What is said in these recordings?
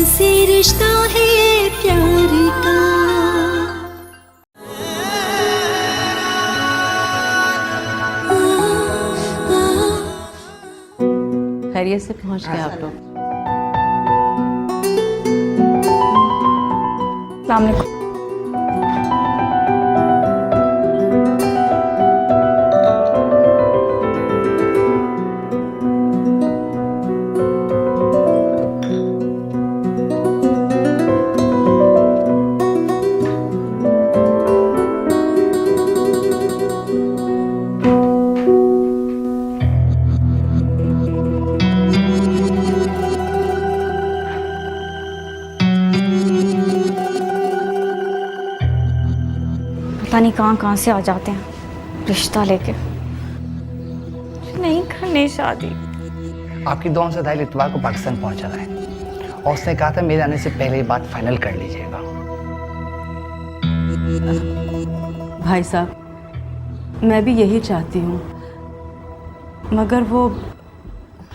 से रिश्ता है प्यार का। खैरियत से पहुंच गए आप लोग? अस्सलाम वालेकुम। पता नहीं कहाँ से आ जाते हैं रिश्ता लेके। नहीं करनी शादी। आपकी दुआओं से दाइल इतवार को पाकिस्तान पहुंचा है और उसने कहा था मेरे आने से पहले ये बात फाइनल कर लीजिएगा। भाई साहब, मैं भी यही चाहती हूँ, मगर वो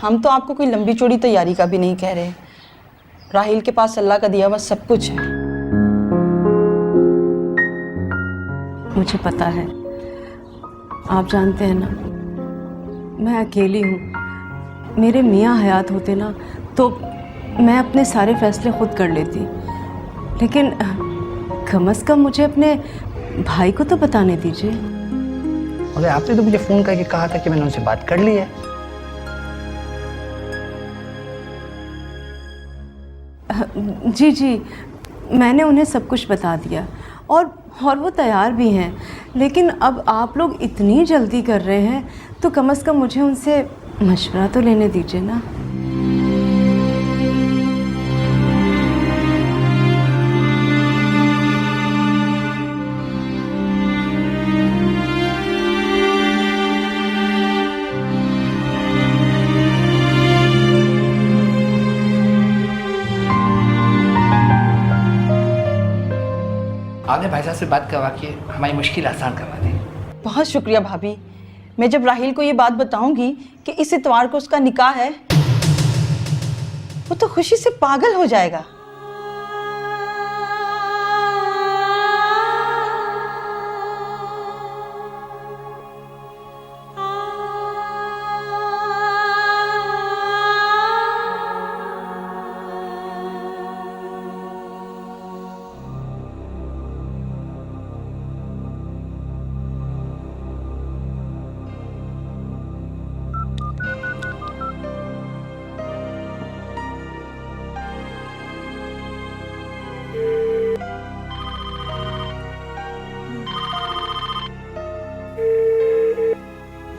हम तो आपको कोई लंबी चौड़ी तैयारी का भी नहीं कह रहे। राहिल के पास अल्लाह का दिया हुआ सब कुछ है। मुझे पता है, आप जानते हैं ना, मैं अकेली हूँ। मेरे मियाँ हयात होते ना तो मैं अपने सारे फैसले खुद कर लेती, लेकिन कम से कम मुझे अपने भाई को तो बताने दीजिए। मगर आपने तो मुझे फ़ोन करके कहा था कि मैंने उनसे बात कर ली है। जी जी, मैंने उन्हें सब कुछ बता दिया और वो तैयार भी हैं, लेकिन अब आप लोग इतनी जल्दी कर रहे हैं तो कम से कम मुझे उनसे मशवरा तो लेने दीजिए ना। आपने भाई साहब से बात करवा के हमारी मुश्किल आसान करवा दी। बहुत शुक्रिया भाभी। मैं जब राहिल को ये बात बताऊंगी कि इस इतवार को उसका निकाह है, वो तो खुशी से पागल हो जाएगा।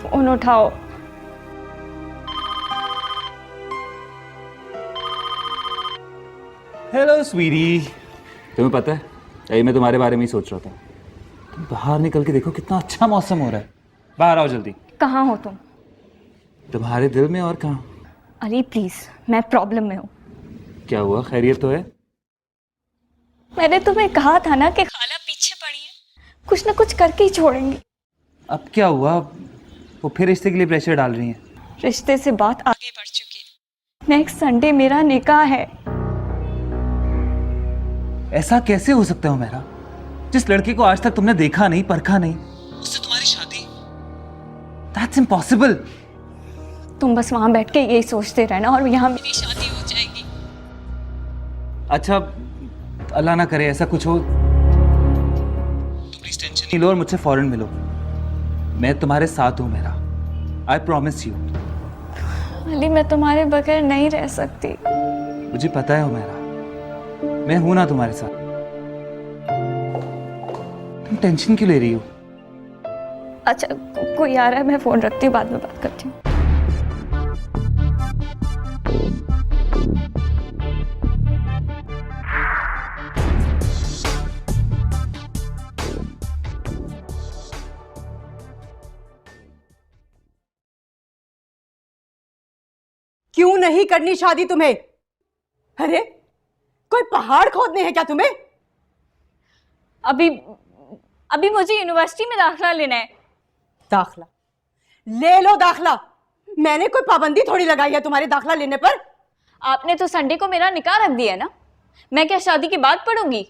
फोन उठाओ। हेलो स्वीटी। तुम्हें पता है, यही मैं तुम्हारे बारे में ही सोच रहा था। तुम बाहर निकल के देखो, कितना अच्छा मौसम हो रहा है। बाहर आओ जल्दी। कहाँ हो तुम? तुम्हारे दिल में, और कहाँ। अली प्लीज, मैं प्रॉब्लम में हूँ। क्या हुआ, खैरियत तो है? मैंने तुम्हें कहा था ना कि खाला पीछे पड़ी है, कुछ ना कुछ करके ही छोड़ेंगे। अब क्या हुआ? वो फिर रिश्ते के लिए प्रेशर डाल रही हैं। रिश्ते से बात आगे बढ़ चुकी है। नेक्स्ट संडे मेरा निकाह है। ऐसा कैसे हो सकता है मेरा? जिस लड़के को आज तक तुमने देखा नहीं, परखा नहीं, उससे तुम्हारी शादी? That's impossible। तुम बस वहां बैठ के यही सोचते रहना और यहाँ मेरी शादी हो जाएगी। अच्छा, अल्लाह ना करे ऐसा कुछ हो। तुम प्लीज टेंशन नहीं लो और मुझसे फौरन मिलो। मैं तुम्हारे साथ हूँ मेरा। I promise you. अली, मैं तुम्हारे बगैर नहीं रह सकती। मुझे पता है मेरा, मैं हूं ना तुम्हारे साथ। तुम टेंशन क्यों ले रही हो? अच्छा, कोई आ रहा है, मैं फोन रखती हूँ, बाद में बात करती हूँ। क्यों नहीं करनी शादी तुम्हें? अरे कोई पहाड़ खोदने हैं क्या तुम्हें? अभी मुझे यूनिवर्सिटी में दाखिला लेना है। दाखला ले लो, दाखला। मैंने कोई पाबंदी थोड़ी लगाई है तुम्हारे दाखला लेने पर। आपने तो संडे को मेरा निकाह रख दिया ना, मैं क्या शादी के बाद पढ़ूंगी?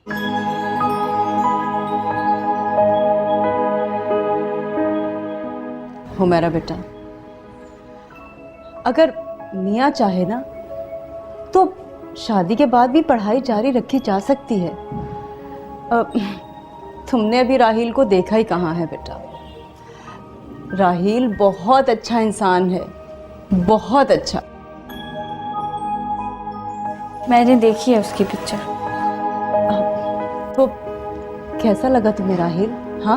हो मेरा बेटा, अगर मियाँ चाहे ना तो शादी के बाद भी पढ़ाई जारी रखी जा सकती है। तुमने अभी राहील को देखा ही कहाँ है बेटा। राहील बहुत अच्छा इंसान है, बहुत अच्छा। मैंने देखी है उसकी पिक्चर। तो कैसा लगा तुम्हें राहील? हाँ,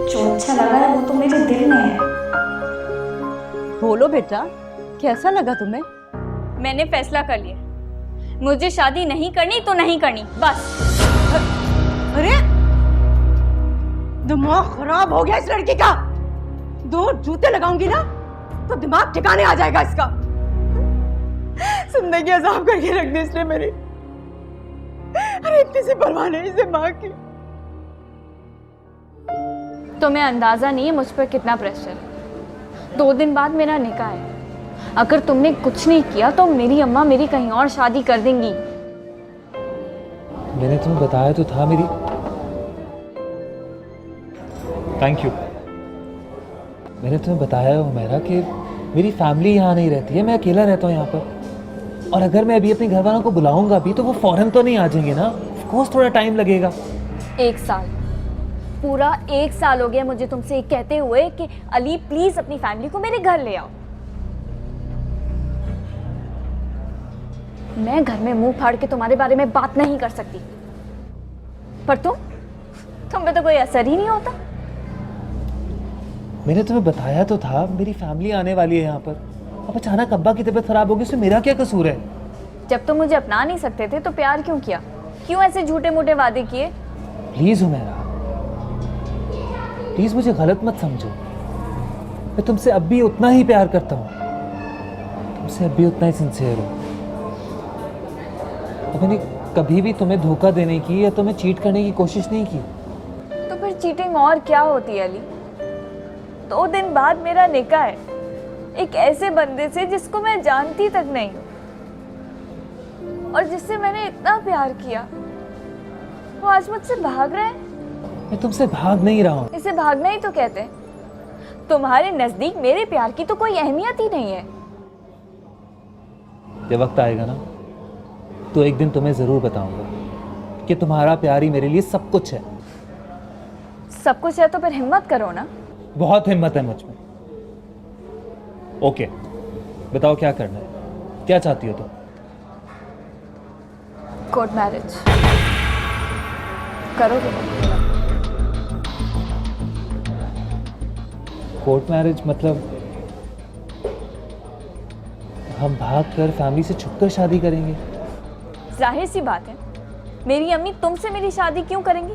जो अच्छा लगा है वो तो मेरे दिल में है। बोलो बेटा, कैसा लगा तुम्हें? मैंने फैसला कर लिया, मुझे शादी नहीं करनी तो नहीं करनी, बस। अरे दिमाग खराब हो गया इस लड़की का। 2 जूते लगाऊंगी ना तो दिमाग ठिकाने आ जाएगा इसका। जिंदगी अजाब करके रख दी इसने मेरी। अरे इतनी सी परवाह नहीं इस माँ की। तुम्हें अंदाजा नहीं है मुझ पर कितना प्रेशर है। 2 दिन बाद मेरा निकाह है। अगर तुमने कुछ नहीं किया तो मेरी अम्मा मेरी कहीं और शादी कर देंगी। मैंने तुम्हें बताया तो था मेरी। Thank you. मैंने तुम्हें बताया हुमैरा कि मेरी फैमिली यहाँ नहीं रहती है, मैं अकेला रहता हूँ यहाँ पर। और अगर मैं अभी अपने घर वालों को बुलाऊंगा भी तो वो फौरन तो नहीं आ जाएंगे ना। ऑफ कोर्स थोड़ा टाइम लगेगा। 1 साल, पूरा 1 साल हो गया मुझे तुमसे ये कहते हुए कि अली प्लीज अपनी फैमिली को मेरे घर ले आओ। मैं घर में मुंह फाड़ के तुम्हारे बारे में बात नहीं कर सकती, पर तुम पे तो कोई असर ही नहीं होता। मैंने तुम्हें बताया तो था मेरी फैमिली आने वाली है यहाँ पर। अब अचानक अब्बा की तबीयत खराब होगी, उसमें मेरा क्या कसूर है? जब तुम मुझे अपना नहीं सकते थे तो प्यार क्यों किया? क्यों ऐसे झूठे मूठे वादे किए? प्लीज हुमैरा, प्लीज मुझे गलत मत समझो। मैं तुमसे अब भी उतना ही प्यार करता हूँ, तुमसे अब भी उतना ही सिंसियर हूँ। मैंने कभी भी तुम्हें धोखा देने की या तुम्हें चीट करने की कोशिश नहीं की। तो फिर चीटिंग और क्या होती है अली? 2 दिन बाद मेरा निकाह है, एक ऐसे बंदे से जिसको मैं जानती तक नहीं और जिससे मैंने इतना प्यार किया। वो आज मुझसे भाग रहा है। मैं तुमसे भाग नहीं रहा हूँ। इसे भागना ही तो कहते हैं। तुम्हारे नजदीक मेरे प्यार की तो कोई अहमियत ही नहीं है। जब वक्त आएगा ना तो एक दिन तुम्हें जरूर बताऊंगा कि तुम्हारा प्यार ही मेरे लिए सब कुछ है। सब कुछ है तो फिर हिम्मत करो ना। बहुत हिम्मत है मुझ में। ओके, बताओ क्या करना है, क्या चाहती हो तुम? कोर्ट मैरिज करोगे? कोर्ट मैरिज मतलब हम भाग कर फैमिली से छुपकर शादी करेंगे? जाहिर सी बात है, मेरी अम्मी तुमसे मेरी शादी क्यों करेंगी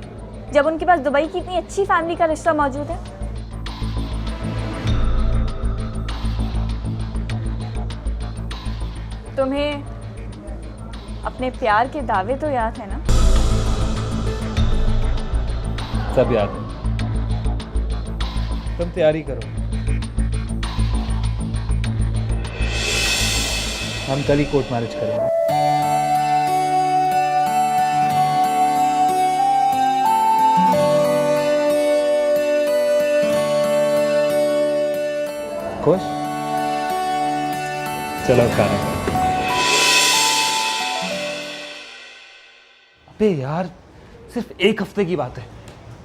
जब उनके पास दुबई की इतनी अच्छी फैमिली का रिश्ता मौजूद है। तुम्हें अपने प्यार के दावे तो याद है ना? सब याद है। तुम तैयारी करो, हम कल ही कोर्ट मैरिज करेंगे। खुश? चलो खाने का। अबे यार, सिर्फ 1 हफ्ते की बात है,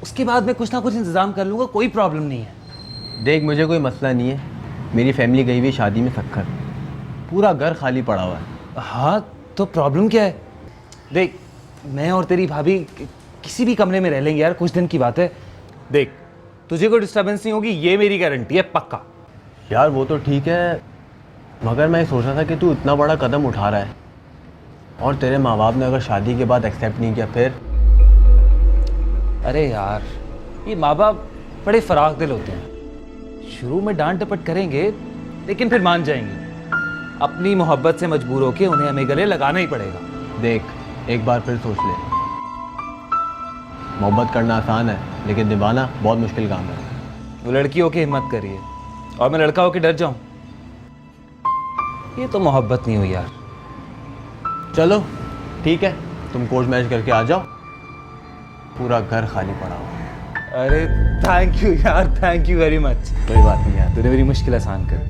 उसके बाद मैं कुछ ना कुछ इंतजाम कर लूंगा, कोई प्रॉब्लम नहीं है। देख, मुझे कोई मसला नहीं है। मेरी फैमिली गई हुई शादी में सक्खर, पूरा घर खाली पड़ा हुआ है। हाँ तो प्रॉब्लम क्या है? देख, मैं और तेरी भाभी किसी भी कमरे में रह लेंगे यार, कुछ दिन की बात है। देख, तुझे कोई डिस्टर्बेंस नहीं होगी, ये मेरी गारंटी है, पक्का। यार वो तो ठीक है, मगर मैं सोच रहा था कि तू इतना बड़ा कदम उठा रहा है और तेरे माँ बाप ने अगर शादी के बाद एक्सेप्ट नहीं किया फिर? अरे यार, ये माँ बाप बड़े फराक दिल होते हैं। शुरू में डांट डपट करेंगे लेकिन फिर मान जाएंगे। अपनी मोहब्बत से मजबूर होके उन्हें हमें गले लगाना ही पड़ेगा। देख, एक बार फिर सोच ले। मोहब्बत करना आसान है, लेकिन निभाना बहुत मुश्किल काम है। वो लड़की होके हिम्मत करिए और मैं लड़का होके डर जाऊं, ये तो मोहब्बत नहीं हुई यार। चलो ठीक है, तुम कोर्स मैच करके आ जाओ, पूरा घर खाली पड़ा हुआ। अरे थैंक यू यार, थैंक यू वेरी मच। कोई बात नहीं यार। तूने मेरी मुश्किल आसान कर।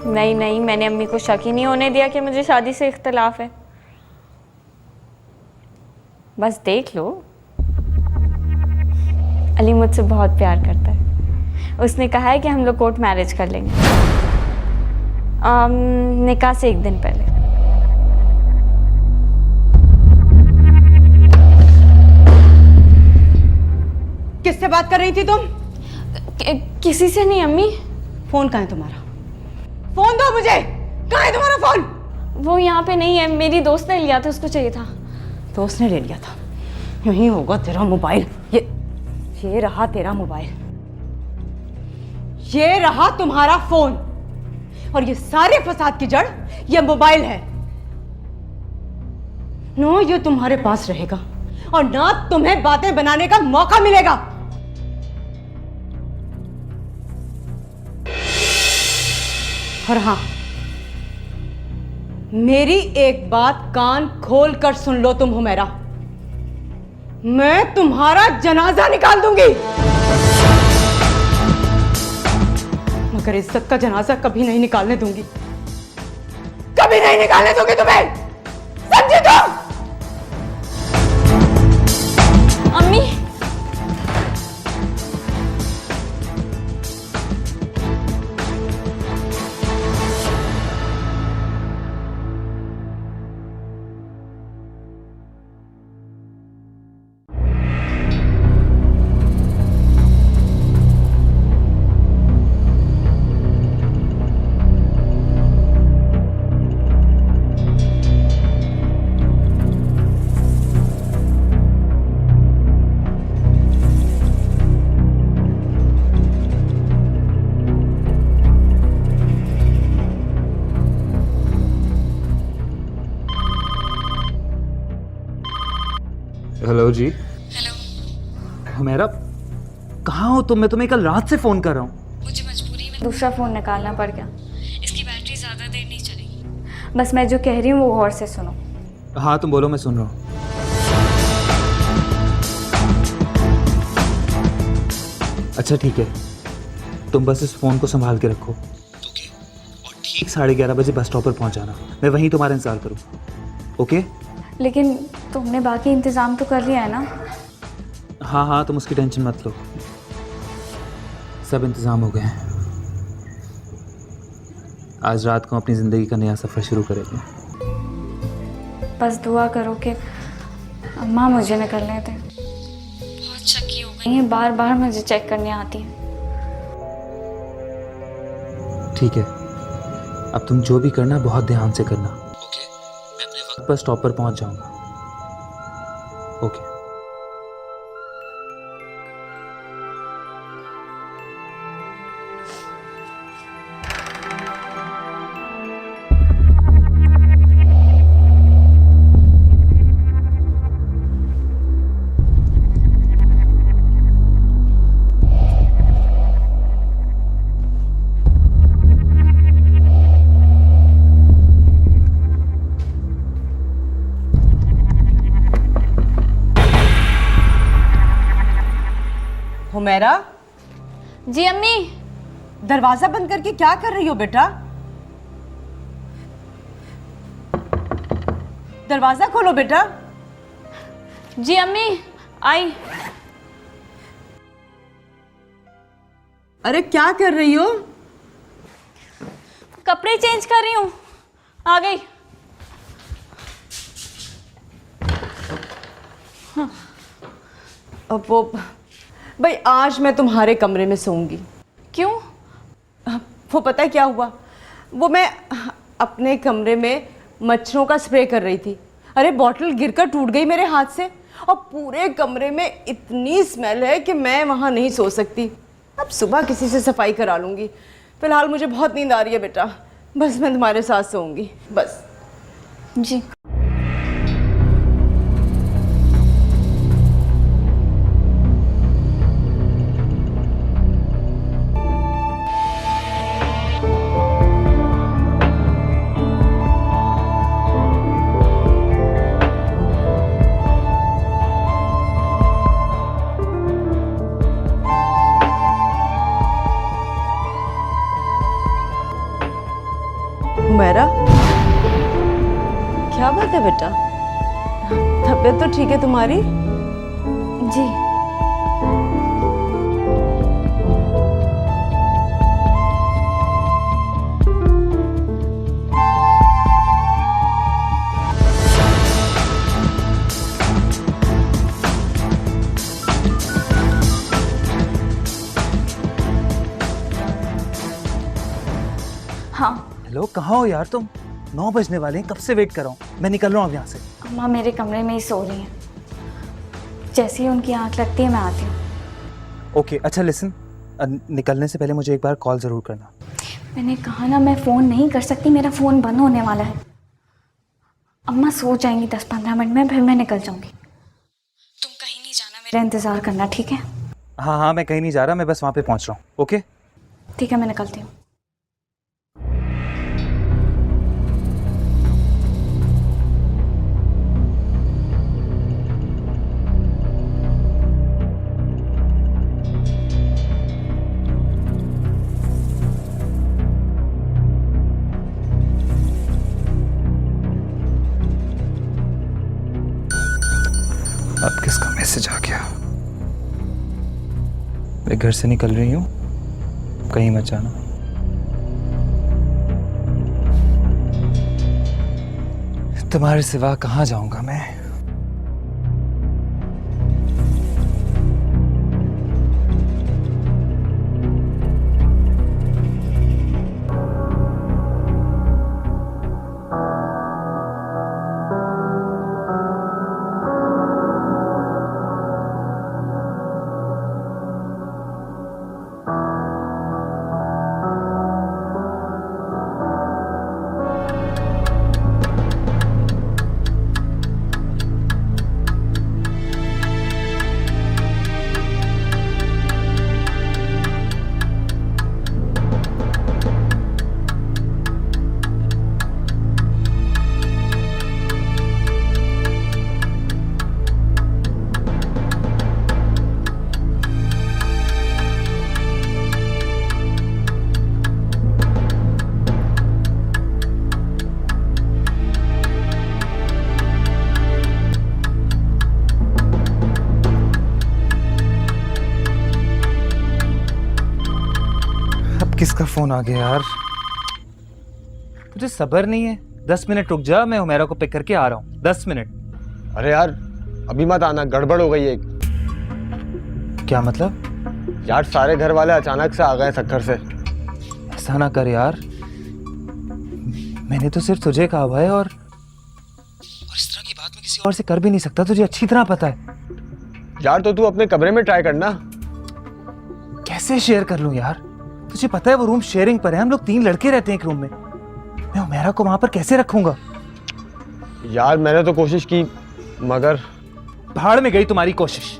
नहीं नहीं, मैंने अम्मी को शक ही नहीं होने दिया कि मुझे शादी से इख्तलाफ है। बस देख लो, अली मुझसे बहुत प्यार करता है। उसने कहा है कि हम लोग कोर्ट मैरिज कर लेंगे, निकाह से एक दिन पहले। किससे बात कर रही थी तुम? किसी से नहीं अम्मी। फोन कहाँ है तुम्हारा? फोन दो मुझे। कहाँ है तुम्हारा फोन? वो यहाँ पे नहीं है, मेरी दोस्त ने लिया था, उसको चाहिए था। दोस्त ने ले लिया था? यही होगा तेरा मोबाइल। ये रहा तेरा मोबाइल, ये रहा तुम्हारा फोन, और ये सारे फसाद की जड़ ये मोबाइल है। नो, ये तुम्हारे पास रहेगा और ना तुम्हें बातें बनाने का मौका मिलेगा। और हाँ, मेरी एक बात कान खोल कर सुन लो तुम हुमैरा, मैं तुम्हारा जनाजा निकाल दूंगी, मगर इज्जत का जनाजा कभी नहीं निकालने दूंगी, कभी नहीं निकालने दूंगी तुम्हें, समझे तुम? अम्मी, हेलो जी। हेलो। मेरा कहाँ हो तुम? मैं तुम्हें कल रात से फोन कर रहा हूँ। मुझे मजबूरी में दूसरा फ़ोन निकालना पड़ गया। इसकी बैटरी ज़्यादा देर नहीं चलेगी। बस मैं जो कह रही हूँ वो गौर से सुनो। हाँ तुम बोलो, मैं सुन रहा हूँ। अच्छा ठीक है, तुम बस इस फ़ोन को संभाल के रखो, ओके? और ठीक 11:30 बजे बस स्टॉप पर पहुँच जाना, मैं वहीं तुम्हारा इंतज़ार करूँ, ओके? लेकिन तुमने बाकी इंतज़ाम तो कर लिया है ना? हाँ हाँ, तुम उसकी टेंशन मत लो, सब इंतज़ाम हो गए हैं। आज रात को अपनी ज़िंदगी का नया सफ़र शुरू करेंगे। बस दुआ करो कि अम्मा मुझे निकलने दें। बहुत शकी हो गई हैं, बार बार मुझे चेक करने आती हैं। ठीक है, अब तुम जो भी करना बहुत ध्यान से करना, ओके? मैं अपने वक्त पर स्टॉप पर पहुंच जाऊंगा, ओके? हुमैरा, जी अम्मी। दरवाजा बंद करके क्या कर रही हो बेटा? दरवाजा खोलो बेटा। जी अम्मी, आई। अरे क्या कर रही हो? कपड़े चेंज कर रही हूँ, आ गई। अब वो भाई आज मैं तुम्हारे कमरे में सोऊंगी। क्यों? वो पता है क्या हुआ, वो मैं अपने कमरे में मच्छरों का स्प्रे कर रही थी, अरे बॉटल गिरकर टूट गई मेरे हाथ से और पूरे कमरे में इतनी स्मेल है कि मैं वहाँ नहीं सो सकती। अब सुबह किसी से सफाई करा लूँगी। फिलहाल मुझे बहुत नींद आ रही है बेटा, बस मैं तुम्हारे साथ सोऊंगी बस। जी। मेरा क्या बात है बेटा, तबीयत तो ठीक है तुम्हारी? जी। हाँ। हेलो, कहाँ हो यार तुम? 9 बजने वाले हैं, कब से वेट कर रहा हूँ। मैं निकल रहा हूँ यहाँ से। अम्मा मेरे कमरे में ही सो रही हैं, जैसे ही उनकी आंख लगती है मैं आती हूँ। ओके, अच्छा लिसन, निकलने से पहले मुझे एक बार कॉल ज़रूर करना। मैंने कहा ना मैं फ़ोन नहीं कर सकती, मेरा फ़ोन बंद होने वाला है। अम्मा सो जाएंगी 10-15 मिनट में, फिर मैं निकल जाऊँगी। तुम कहीं नहीं जाना, मेरा इंतज़ार करना, ठीक है? हाँ हाँ, मैं कहीं नहीं जा रहा, मैं बस वहाँ पे पहुँच रहा हूँ। ओके ठीक है, मैं निकलती हूँ। अब किसका मैसेज आ गया? मैं घर से निकल रही हूँ, कहीं मत जाना। तुम्हारे सिवा कहाँ जाऊंगा मैं? किसका फोन आ गया यार? मुझे सब्र नहीं है। 10 मिनट रुक जा, मैं हुमैरा को पिक करके आ रहा हूँ। 10 मिनट। अरे यार अभी मत आना, गड़बड़ हो गई है। क्या मतलब? यार सारे घर वाले अचानक से आ गए सक्कर से। ऐसा ना कर यार, मैंने तो सिर्फ तुझे कहा भाई, और इस तरह की बात मैं किसी और से कर भी नहीं सकता, तुझे अच्छी तरह पता है। यार तो तू अपने कमरे में ट्राई करना। कैसे शेयर कर लूं यार? तुझे पता है वो रूम शेयरिंग पर है, हम लोग 3 लड़के रहते हैं एक रूम में। मैं हुमैरा को वहां पर कैसे रखूंगा? यार मैंने तो कोशिश की मगर भाड़ में गई तुम्हारी कोशिश।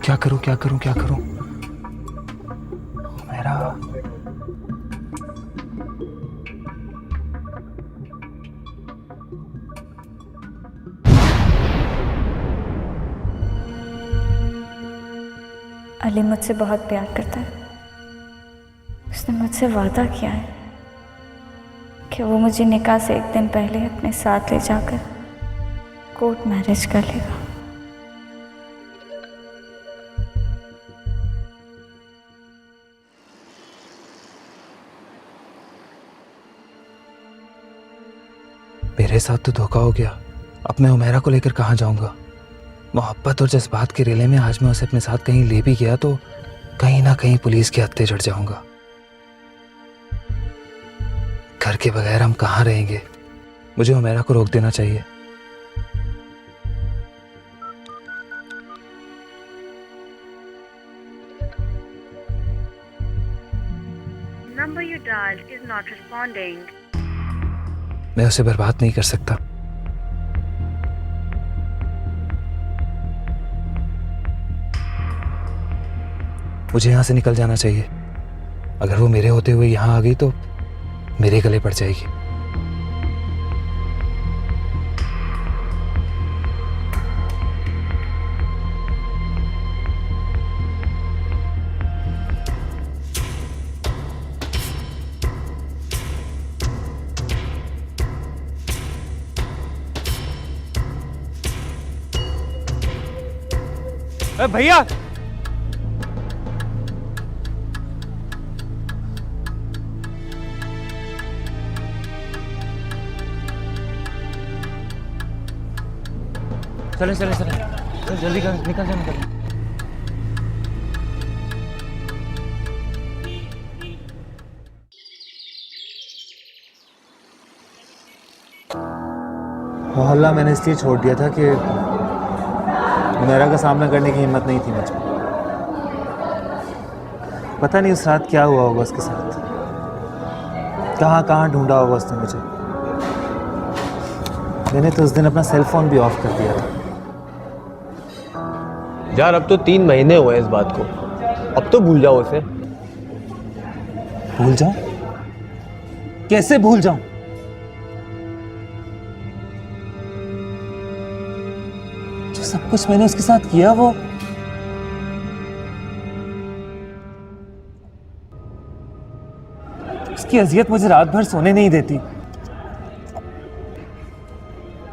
क्या करूं क्या करूं क्या करूं? हुमैरा, अली मुझसे बहुत प्यार करता है। उसने मुझसे वादा किया है कि वो मुझे निकाह से 1 दिन पहले अपने साथ ले जाकर कोर्ट मैरिज कर लेगा। मेरे मेरे साथ तो धोखा हो गया, अब मैं उमेरा को लेकर कहाँ जाऊंगा? मोहब्बत और जज्बात के रेले में आज मैं उसे अपने साथ कहीं ले भी गया तो कहीं ना कहीं पुलिस के हत्थे चढ़ जाऊंगा। घर के बगैर हम कहाँ रहेंगे? मुझे उमेरा को रोक देना चाहिए। Number you dialed is not responding. मैं उसे बर्बाद नहीं कर सकता। मुझे यहाँ से निकल जाना चाहिए। अगर वो मेरे होते हुए यहाँ आ गई तो मेरे गले पड़ जाएगी। भैया, चले चले चले, चल जल्दी कर, निकल जा निकल। मोहल्ला मैंने इसलिए छोड़ दिया था कि उमेरा का सामना करने की हिम्मत नहीं थी मुझे। पता नहीं उस रात क्या हुआ होगा उसके साथ, कहाँ कहाँ ढूंढा होगा उसने मुझे। मैंने तो उस दिन अपना सेल फोन भी ऑफ कर दिया था। यार अब तो 3 महीने हुए इस बात को, अब तो भूल जाओ उसे। भूल जाऊं? कैसे भूल जाऊं? जो सब कुछ मैंने उसके साथ किया वो उसकी अजियत मुझे रात भर सोने नहीं देती।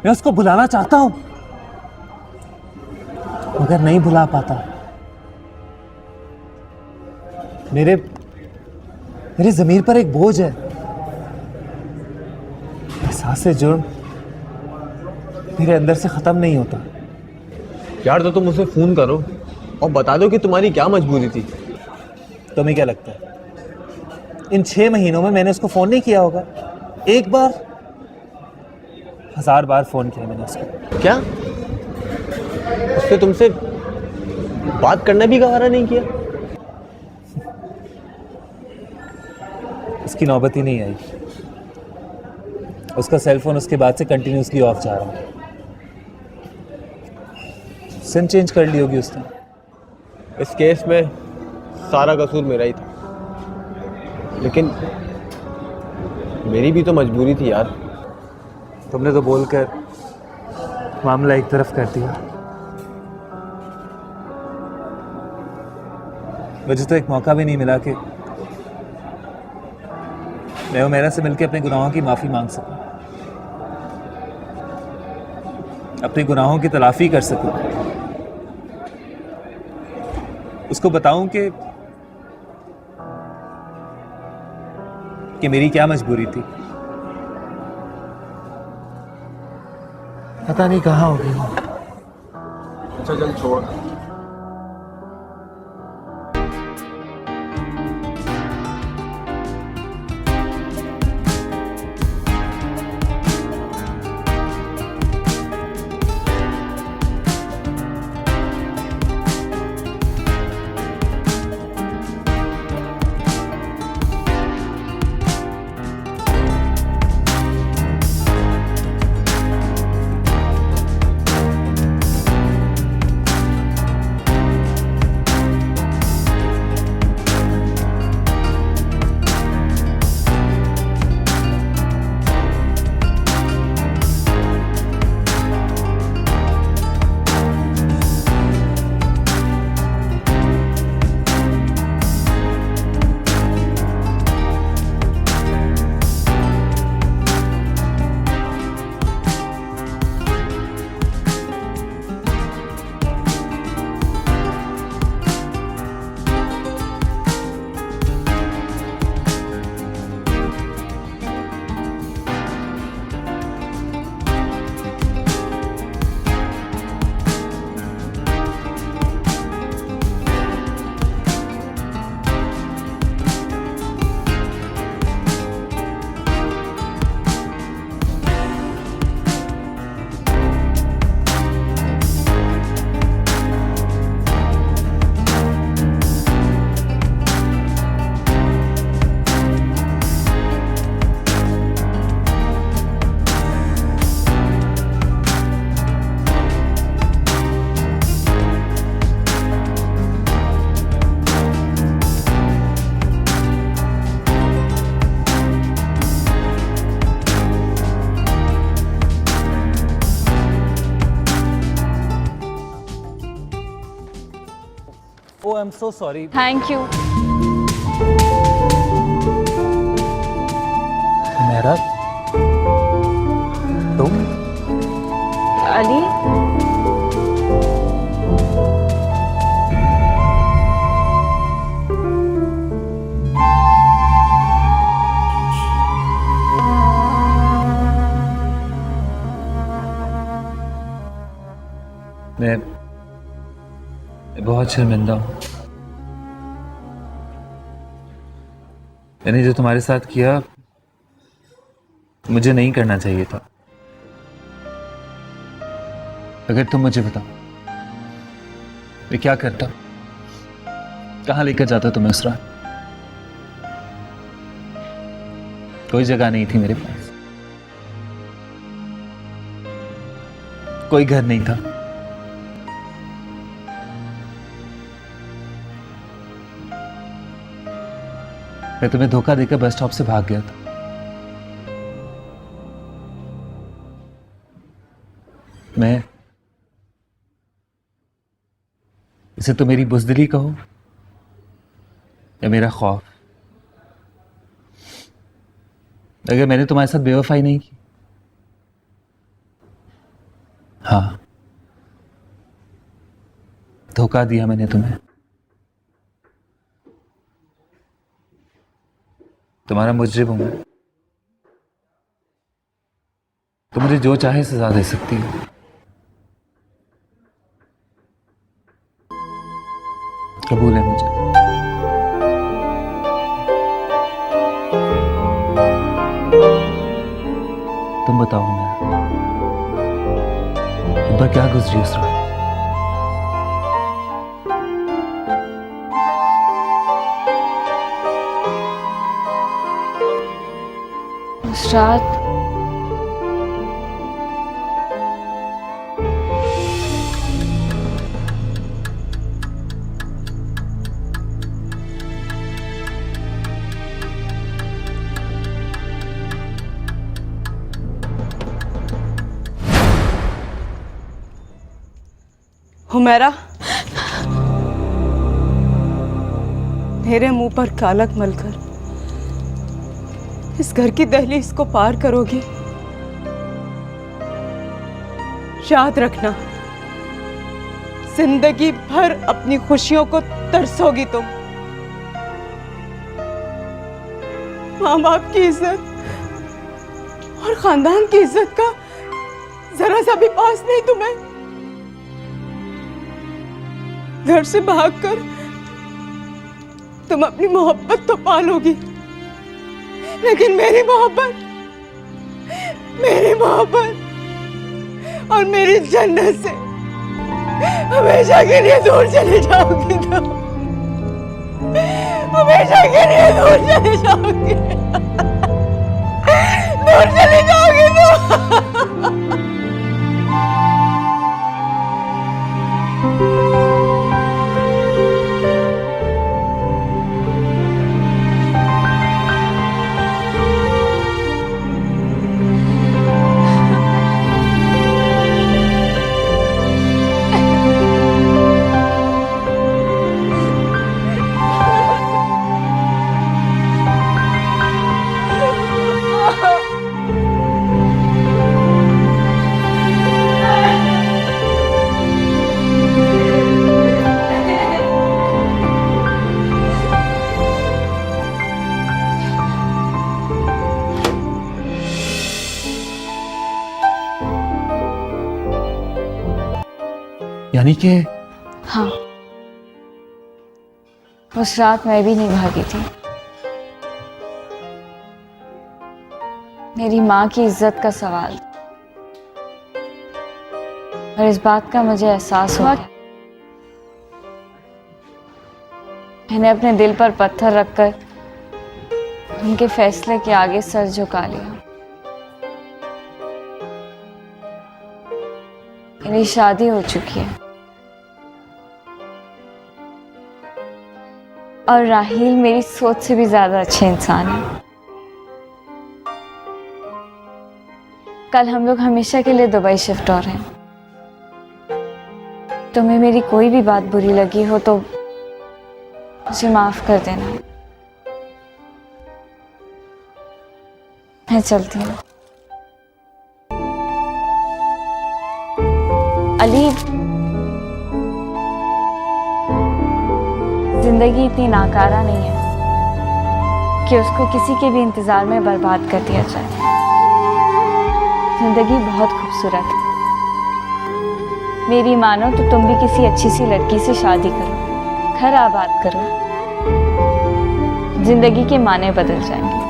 मैं उसको भुलाना चाहता हूं मगर नहीं भुला पाता। मेरे ज़मीर पर एक बोझ है। एहसास जुर्म मेरे अंदर से ख़त्म नहीं होता। यार तो तुम उसे फ़ोन करो और बता दो कि तुम्हारी क्या मजबूरी थी। तुम्हें क्या लगता है इन 6 महीनों में मैंने उसको फ़ोन नहीं किया होगा? एक बार, 1000 बार फ़ोन किया मैंने उसको। क्या उसने तुमसे बात करना भी गवारा नहीं किया? उसकी नौबत ही नहीं आई। उसका सेल फोन उसके बाद से कंटिन्यूसली ऑफ जा रहा है। सिम चेंज कर ली होगी उसने। इस केस में सारा कसूर मेरा ही था, लेकिन मेरी भी तो मजबूरी थी यार। तुमने तो बोलकर मामला एक तरफ कर दिया। मुझे तो एक मौका भी नहीं मिला कि मैं उमेरा से मिलकर अपने गुनाहों की माफ़ी मांग सकूं, अपने गुनाहों की तलाफी कर सकूं, उसको बताऊं कि मेरी क्या मजबूरी थी। पता नहीं कहाँ हो गई। अच्छा चल छोड़। Oh, I'm so sorry. Thank you. मेरा तुम अली, मैं बहुत शर्मिंदा हूँ। मैंने जो तुम्हारे साथ किया मुझे नहीं करना चाहिए था। अगर तुम मुझे बताओ मैं क्या करता, कहाँ लेकर जाता तुम्हें उस रात? कोई जगह नहीं थी मेरे पास, कोई घर नहीं था। मैं तुम्हें धोखा देकर बस स्टॉप से भाग गया था। मैं इसे तो मेरी बुज़दिली कहो या मेरा खौफ। अगर मैंने तुम्हारे साथ बेवफाई नहीं की, हाँ धोखा दिया मैंने तुम्हें। तुम्हारा मुजरिम हूं मैं। तुम मुझे जो चाहे सजा दे सकती हो। कबूल है मुझे। तुम बताओ मैं तुम पर क्या गुजरी उस रात? उस रात हुमैरा, मेरे मुंह पर कालक मलकर इस घर की दहलीज को पार करोगी। याद रखना, जिंदगी भर अपनी खुशियों को तरसोगी तुम। माँ बाप की इज्जत और खानदान की इज्जत का जरा सा भी पास नहीं तुम्हें। घर से भागकर तुम अपनी मोहब्बत तो पालोगी, लेकिन मेरी मोहब्बत और मेरी जन्नत से हमेशा के लिए दूर चले जाओगी तुम। हमेशा के लिए दूर चले जाओगी, दूर चले जाओगी तुम। यानी कि हाँ, उस रात मैं भी नहीं भागी थी। मेरी माँ की इज्जत का सवाल, और इस बात का मुझे एहसास हुआ। मैंने अपने दिल पर पत्थर रखकर उनके फैसले के आगे सर झुका लिया। मेरी शादी हो चुकी है और राहील मेरी सोच से भी ज्यादा अच्छे इंसान है। कल हम लोग हमेशा के लिए दुबई शिफ्ट हो रहे हैं। तुम्हें मेरी कोई भी बात बुरी लगी हो तो मुझे माफ कर देना, मैं चलती हूँ। अली, जिंदगी इतनी नाकारा नहीं है कि उसको किसी के भी इंतजार में बर्बाद कर दिया जाए। जिंदगी बहुत खूबसूरत है। मेरी मानो तो तुम भी किसी अच्छी सी लड़की से शादी करो, घर आबाद करो, जिंदगी के माने बदल जाएंगे।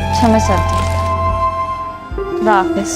अच्छा, मैं चलती हूँ। वापस